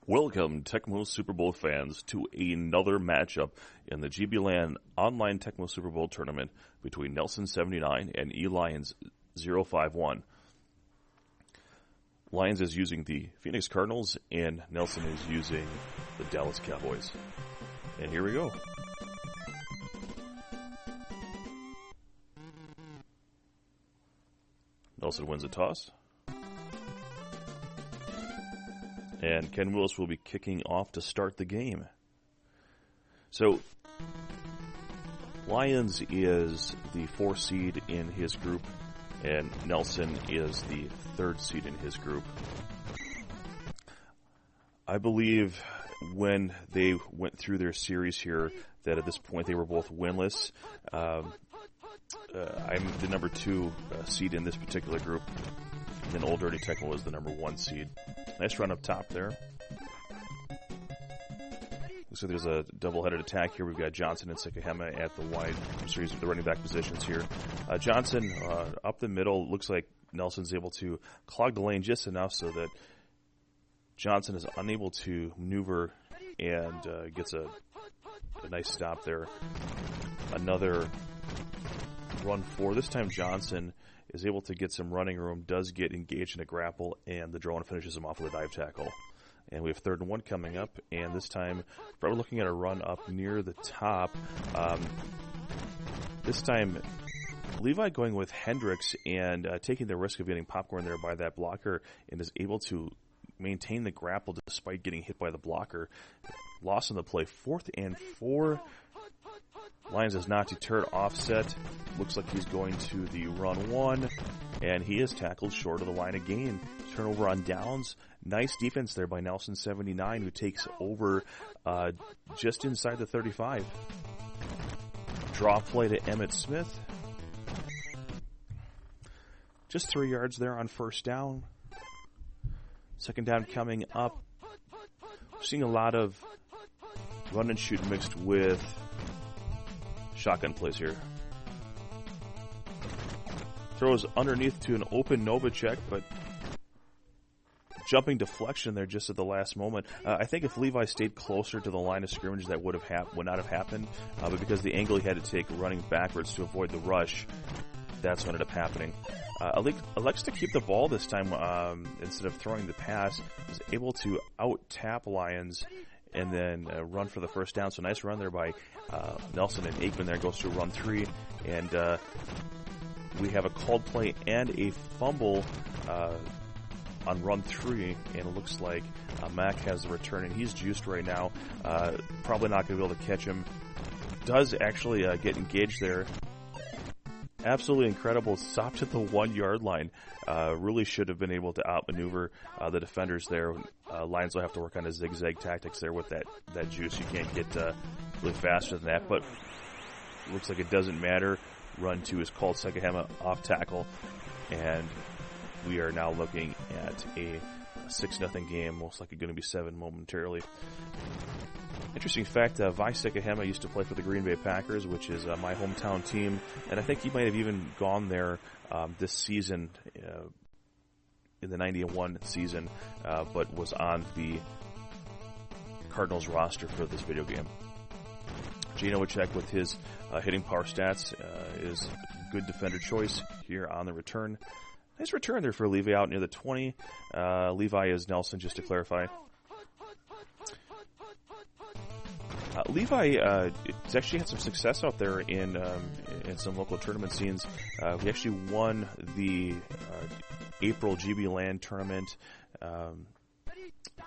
Welcome, Tecmo Super Bowl fans, to another matchup in the GBLAN online Tecmo Super Bowl tournament between Nelson79 and Elyons051. Lions is using the Phoenix Cardinals, and Nelson is using the Dallas Cowboys. And here we go. Nelson wins a toss. And Ken Willis will be kicking off to start the game. So, Lions is the 4th seed in his group, and Nelson is the 3rd seed in his group. I believe when they went through their series here that at this point they were both winless. I'm the number 2 seed in this particular group. And then Old Dirty Tecmo is the number 1 seed. Nice run up top there. Looks like there's a double-headed attack here. We've got Johnson and Sikahema at the running back positions here. Johnson up the middle. Looks like Nelson's able to clog the lane just enough so that Johnson is unable to maneuver and gets a nice stop there. Another run 4. This time Johnson is able to get some running room, does get engaged in a grapple, and the drone finishes him off with a dive tackle. And we have 3rd and 1 coming up, and this time probably looking at a run up near the top. This time Levi going with Hendricks and taking the risk of getting popcorn there by that blocker, and is able to maintain the grapple despite getting hit by the blocker. Loss on the play. 4th and 4. Lions is not deterred. Offset. Looks like he's going to the run 1. And he is tackled short of the line of gain. Turnover on downs. Nice defense there by Nelson79, who takes over just inside the 35. Draw play to Emmett Smith. Just 3 yards there on 1st down. 2nd down coming up. We're seeing a lot of run and shoot mixed with shotgun plays here. Throws underneath to an open Novacek, but jumping deflection there just at the last moment. I think if Levi stayed closer to the line of scrimmage, that would not have happened. But because the angle he had to take running backwards to avoid the rush, that's what ended up happening. Elects to keep the ball this time instead of throwing the pass. Was able to out-tap Lions and then run for the 1st down. So nice run there by Nelson, and Aikman there goes to run 3. And we have a called play and a fumble on run 3. And it looks like Mack has the return, and he's juiced right now. Probably not going to be able to catch him. Does actually get engaged there. Absolutely incredible. Stopped at the 1-yard line. Really should have been able to outmaneuver the defenders there. Lions will have to work on his zigzag tactics there with that juice. You can't get really faster than that, but looks like it doesn't matter. Run 2 is called. Sikahema off tackle, and we are now looking at a 6-0 game. Most likely going to be 7 momentarily. Interesting fact, Vi Sikahema used to play for the Green Bay Packers, which is my hometown team, and I think he might have even gone there this season, in the 91 season, but was on the Cardinals roster for this video game. Jay Novacek with his hitting power stats is a good defender choice here on the return. Nice return there for Levi out near the 20. Levi is Nelson, just to clarify. Levi has actually had some success out there in some local tournament scenes. He actually won the April GBLAN tournament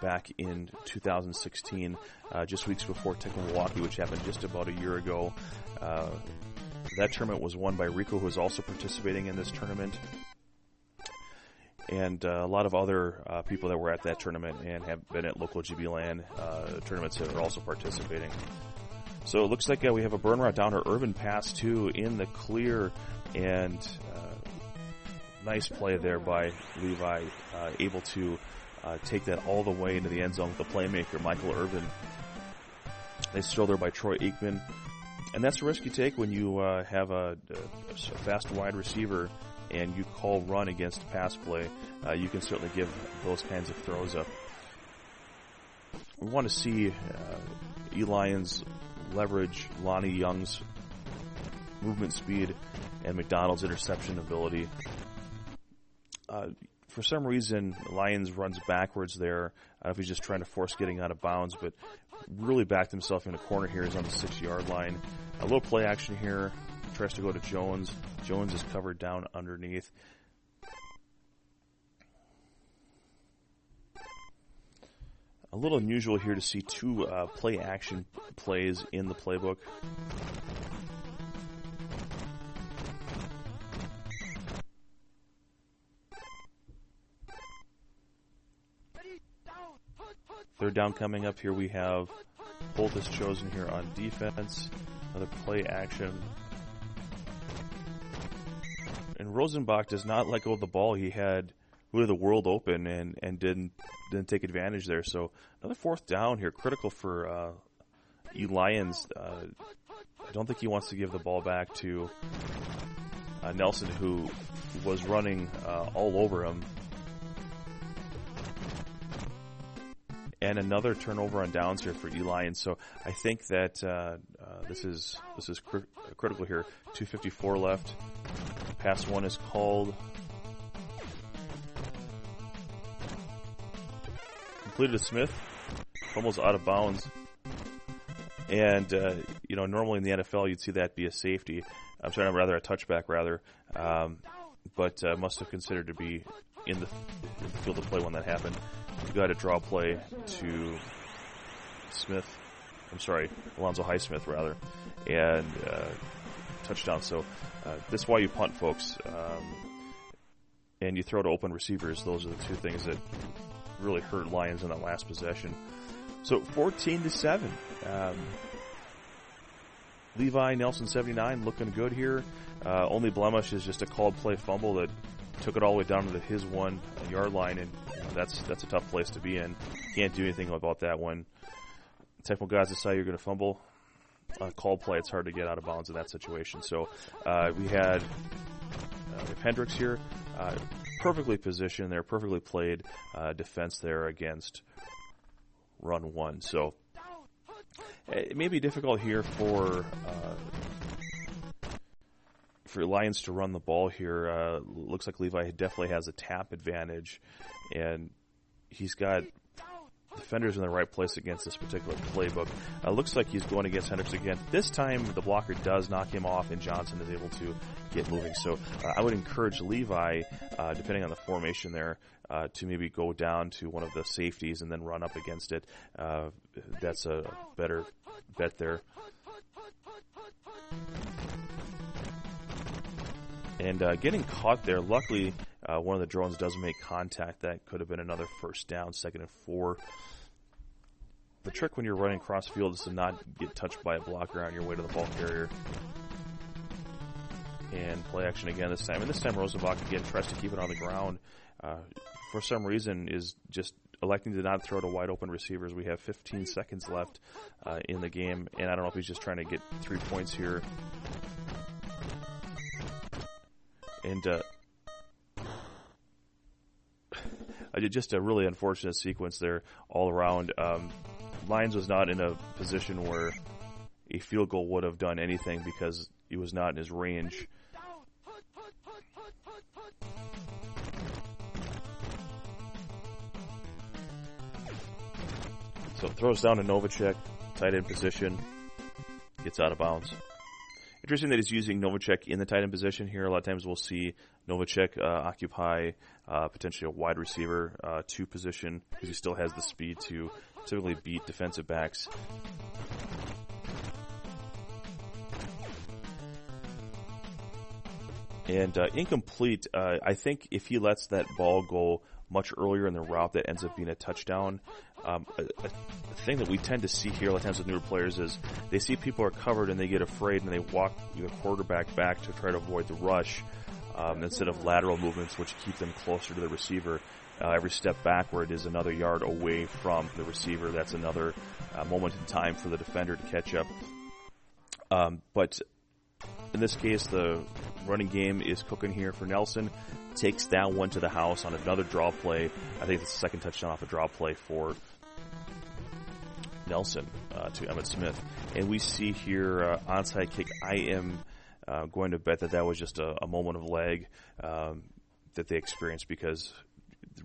back in 2016, just weeks before Tecmo Milwaukee, which happened just about a year ago. That tournament was won by Rico, who is also participating in this tournament. And a lot of other people that were at that tournament and have been at local GBLAN tournaments that are also participating. So it looks like we have a burn route down to Irvin pass, too, in the clear. And nice play there by Levi, able to take that all the way into the end zone with the playmaker, Michael Irvin. Nice throw there by Troy Aikman. And that's the risk you take when you have a fast wide receiver and you call run against pass play. You can certainly give those kinds of throws up. We want to see Elyons leverage Lonnie Young's movement speed and McDonald's interception ability. For some reason, Lyons runs backwards there. I don't know if he's just trying to force getting out of bounds, but really backed himself in a corner here. He's on the 6-yard line. A little play action here. Tries to go to Jones. Jones is covered down underneath. A little unusual here to see two play action plays in the playbook. Third down coming up here. We have Holt is chosen here on defense. Another play action. And Rosenbach does not let go of the ball. He had really the world open and didn't take advantage there. So another fourth down here, critical for Elyons. I don't think he wants to give the ball back to Nelson, who was running all over him. And another turnover on downs here for Elyons. So I think that this is critical here. 2:54 left. Pass one is called. Completed to Smith. Almost out of bounds. And normally in the NFL you'd see that be a safety. I'm sorry, rather a touchback rather. But must have considered to be in the field of play when that happened. We got a draw play to Smith. I'm sorry, Alonzo Highsmith rather, and touchdown. So this is why you punt, folks, and you throw to open receivers. Those are the two things that really hurt Lions in that last possession. So 14-7. Levi Nelson79 looking good here. Only blemish is just a called play fumble that took it all the way down to his 1 yard line, and that's a tough place to be in. Can't do anything about that when Tecmo guys decide you're going to fumble on a called play. It's hard to get out of bounds in that situation. So we have Hendricks here, perfectly positioned there, perfectly played defense there against run 1. So it may be difficult here for Lions to run the ball here. Looks like Levi definitely has a tap advantage, and he's got defenders in the right place against this particular playbook. Looks like he's going against Hendricks again. This time the blocker does knock him off, and Johnson is able to get moving. So I would encourage Levi, depending on the formation there, to maybe go down to one of the safeties and then run up against it. That's a better bet there. And getting caught there, luckily one of the drones does make contact. That could have been another first down, 2nd and 4. The trick when you're running cross field is to not get touched by a blocker on your way to the ball carrier. And play action again this time. And this time Rosenbach again tries to keep it on the ground. For some reason is just electing to not throw to wide open receivers. We have 15 seconds left in the game. And I don't know if he's just trying to get 3 points here. And just a really unfortunate sequence there all around. Lions was not in a position where a field goal would have done anything because he was not in his range. So throws down to Novacek, tight end position, gets out of bounds. Interesting that he's using Novacek in the tight end position here. A lot of times we'll see Novacek occupy potentially a wide receiver 2 position because he still has the speed to typically beat defensive backs. And incomplete, I think if he lets that ball go much earlier in the route, that ends up being a touchdown. A thing that we tend to see here a lot of times with newer players is they see people are covered and they get afraid and they walk the quarterback back to try to avoid the rush instead of lateral movements, which keep them closer to the receiver. Every step backward is another yard away from the receiver. That's another moment in time for the defender to catch up. But in this case, the running game is cooking here for Nelson. Takes that one to the house on another draw play. I think it's the second touchdown off a draw play for Nelson to Emmett Smith. And we see here onside kick. I am going to bet that was just a moment of lag that they experienced, because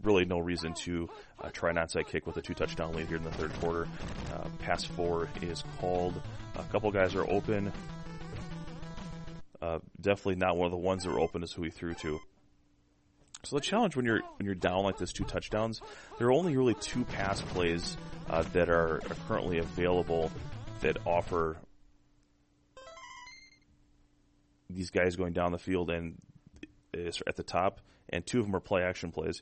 really no reason to try an onside kick with a 2-touchdown lead here in the third quarter. Pass forward is called. A couple guys are open. Definitely not one of the ones that were open is who he threw to. So the challenge when you're down like this, 2 touchdowns, there are only really 2 pass plays that are currently available that offer these guys going down the field and is at the top, and 2 of them are play action plays.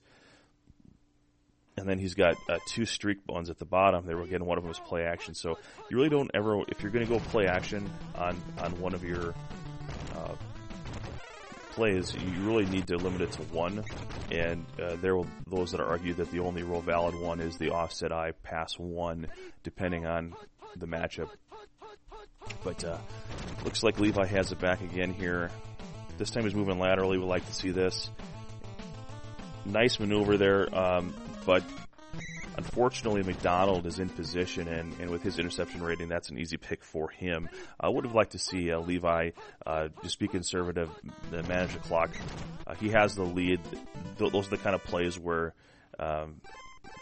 And then he's got 2 streak ones at the bottom. They were getting one of them was play action. So you really don't ever, if you're going to go play action on one of your plays, you really need to limit it to 1. And there will those that argue that the only real valid one is the offset I pass 1, depending on the matchup. But looks like Levi has it back again here. This time he's moving laterally. We'd like to see this. Nice maneuver there, but unfortunately McDonald is in position, and with his interception rating, that's an easy pick for him. I would have liked to see Levi just be conservative, manage the clock. He has the lead. Those are the kind of plays where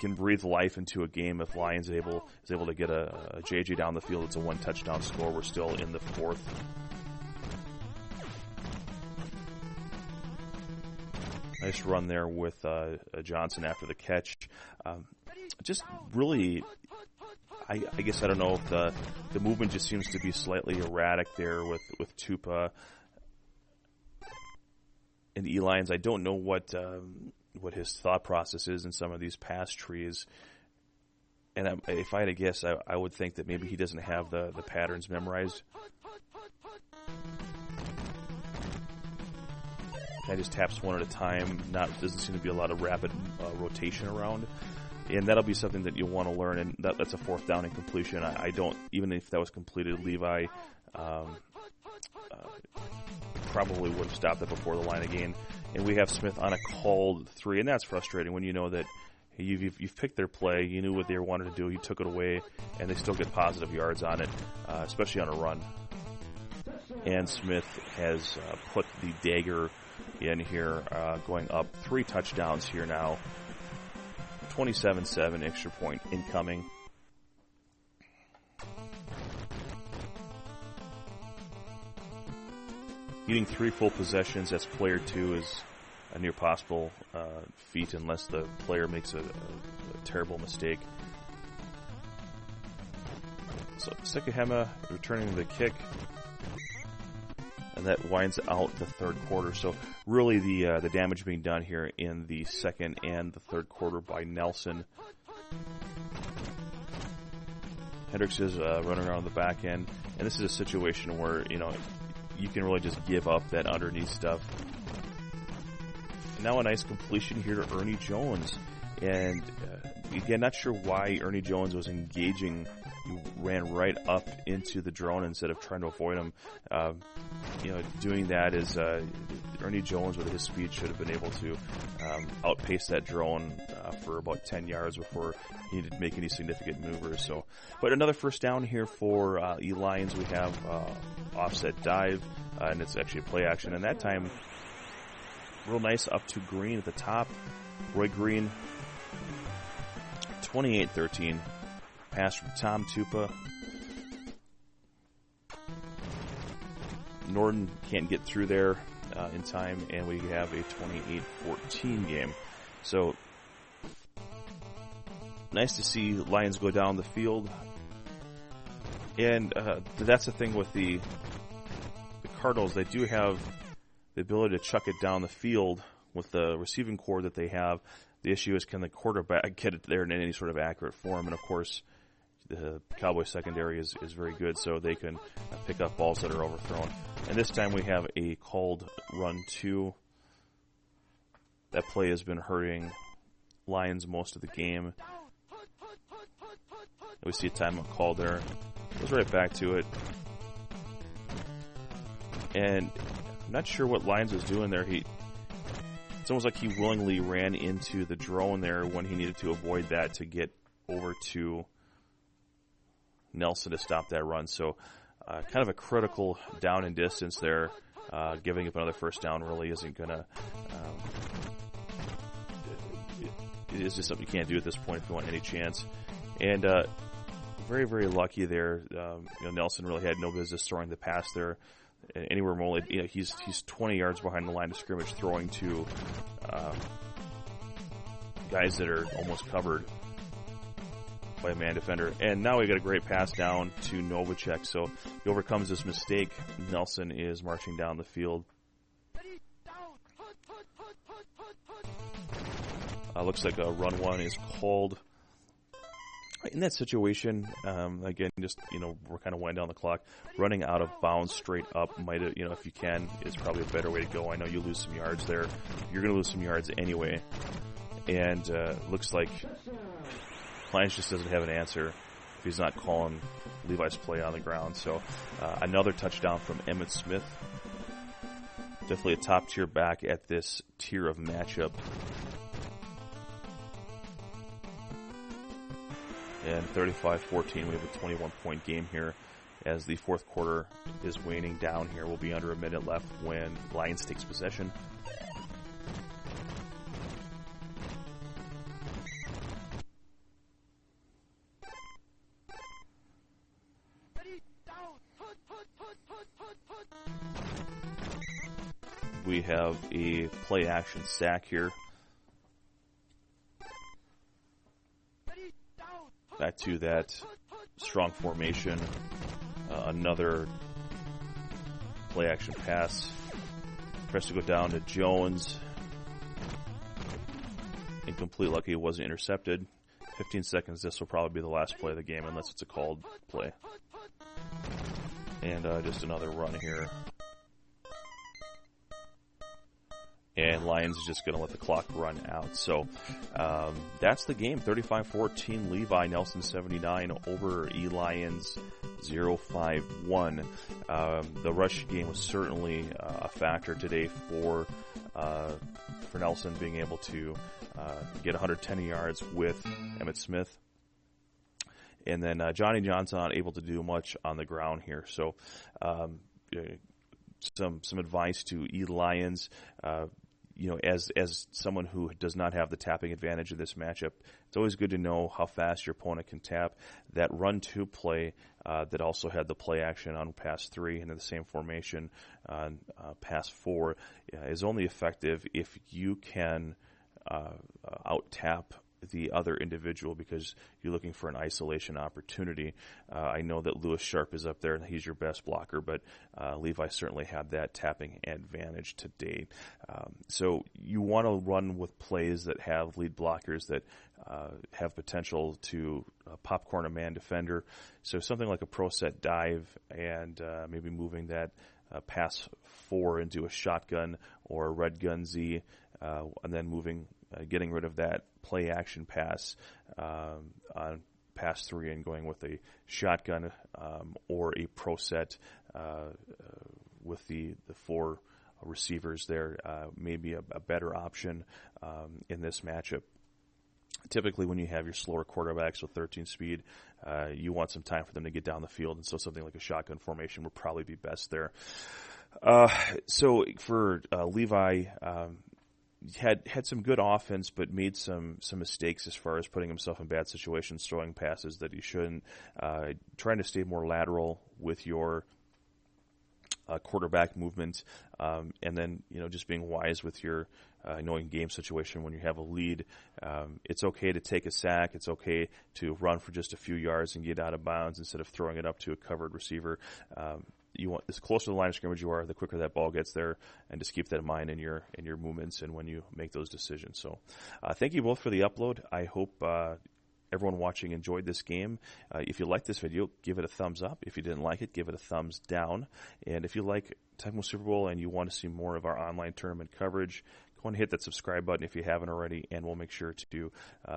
can breathe life into a game. If Lions is able to get a JJ down the field, it's a 1-touchdown score. We're still in the 4th. Nice run there with Johnson after the catch. Just really, I guess I don't know if the movement just seems to be slightly erratic there with Tupa and Elyons. I don't know what his thought process is in some of these pass trees. And if I had to guess, I would think that maybe he doesn't have the patterns memorized. Guy just taps one at a time. Doesn't seem to be a lot of rapid rotation around, and that'll be something that you'll want to learn. And that's a 4th down and completion. I don't, even if that was completed, Levi probably would have stopped it before the line of gain. And we have Smith on a called 3, and that's frustrating when you know that you've picked their play, you knew what they wanted to do, you took it away, and they still get positive yards on it, especially on a run. And Smith has put the dagger in here, going up 3 touchdowns here now. 27-7, extra point incoming. Needing 3 full possessions, that's player 2 is a near possible feat unless the player makes a terrible mistake. So Sikahema returning the kick. And that winds out the third quarter. So really the damage being done here in the second and the third quarter by Nelson. Hendricks is running around the back end. And this is a situation where, you can really just give up that underneath stuff. And now a nice completion here to Ernie Jones. And again, not sure why Ernie Jones was engaging. He ran right up into the drone instead of trying to avoid him. Doing that is Ernie Jones with his speed should have been able to outpace that drone for about 10 yards before he needed to make any significant maneuvers. So, but another first down here for Elyons. We have offset dive, and it's actually a play action. And that time, real nice up to Green at the top. Roy Green, 28-13. Pass from Tom Tupa. Norton can't get through there in time, and we have a 28-14 game. So, nice to see Lions go down the field. And that's the thing with the Cardinals. They do have the ability to chuck it down the field with the receiving core that they have. The issue is, can the quarterback get it there in any sort of accurate form? And, of course, the Cowboys secondary is very good, so they can pick up balls that are overthrown. And this time we have a called run 2. That play has been hurting Lions most of the game. We see a timeout call there. Goes right back to it. And I'm not sure what Lions was doing there. It's almost like he willingly ran into the drone there when he needed to avoid that to get over to Nelson to stop that run. So kind of a critical down and distance there. Giving up another first down really isn't going to... it is just something you can't do at this point if you want any chance. And very, very lucky there. Nelson really had no business throwing the pass there anywhere more. He's 20 yards behind the line of scrimmage throwing to guys that are almost covered by a man defender. And now we got a great pass down to Novacek. So he overcomes this mistake. Nelson is marching down the field. Looks like a run one is called. In that situation, again, just, we're kind of winding down the clock. Running out of bounds straight up might, if you can, is probably a better way to go. I know you lose some yards there. You're going to lose some yards anyway. And looks like Lions just doesn't have an answer if he's not calling Levi's play on the ground. So another touchdown from Emmitt Smith. Definitely a top-tier back at this tier of matchup. And 35-14, we have a 21-point game here as the fourth quarter is waning down here. We'll be under a minute left when Lions takes possession. We have a play-action sack here. Back to that strong formation. Another play-action pass. Press to go down to Jones. Incomplete, lucky it wasn't intercepted. 15 seconds, this will probably be the last play of the game unless it's a called play. And just another run here. And Lions is just going to let the clock run out. So that's the game. 35-14, Levi Nelson79 over Elyons051. The rush game was certainly a factor today for Nelson being able to get 110 yards with Emmitt Smith. And then Johnny Johnson not able to do much on the ground here. So some advice to Elyons. As someone who does not have the tapping advantage of this matchup, it's always good to know how fast your opponent can tap. That run-two play that also had the play action on pass 3 into the same formation on pass 4 is only effective if you can out-tap the other individual because you're looking for an isolation opportunity. I know that Lewis Sharp is up there and he's your best blocker, but Levi certainly had that tapping advantage to date. So you want to run with plays that have lead blockers that have potential to popcorn a man defender. So something like a pro set dive and maybe moving that pass 4 into a shotgun or a red gun Z, and then getting rid of that play action pass on pass 3 and going with a shotgun or a pro set with the 4 receivers there may be a better option in this matchup. Typically, when you have your slower quarterbacks with 13 speed, you want some time for them to get down the field, and so something like a shotgun formation would probably be best there. So for Levi, had some good offense, but made some mistakes as far as putting himself in bad situations, throwing passes that he shouldn't, trying to stay more lateral with your quarterback movement, and then just being wise with your knowing game situation when you have a lead. It's okay to take a sack. It's okay to run for just a few yards and get out of bounds instead of throwing it up to a covered receiver. You want, as close to the line of scrimmage you are, the quicker that ball gets there, and just keep that in mind in your movements and when you make those decisions. So, thank you both for the upload. I hope everyone watching enjoyed this game. If you liked this video, give it a thumbs up. If you didn't like it, give it a thumbs down. And if you like Tecmo Super Bowl and you want to see more of our online tournament coverage, go and hit that subscribe button if you haven't already, and we'll make sure to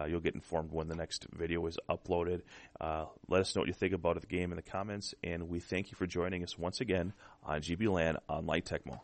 you'll get informed when the next video is uploaded. Let us know what you think about the game in the comments, and we thank you for joining us once again on GBLAN Online Tecmo.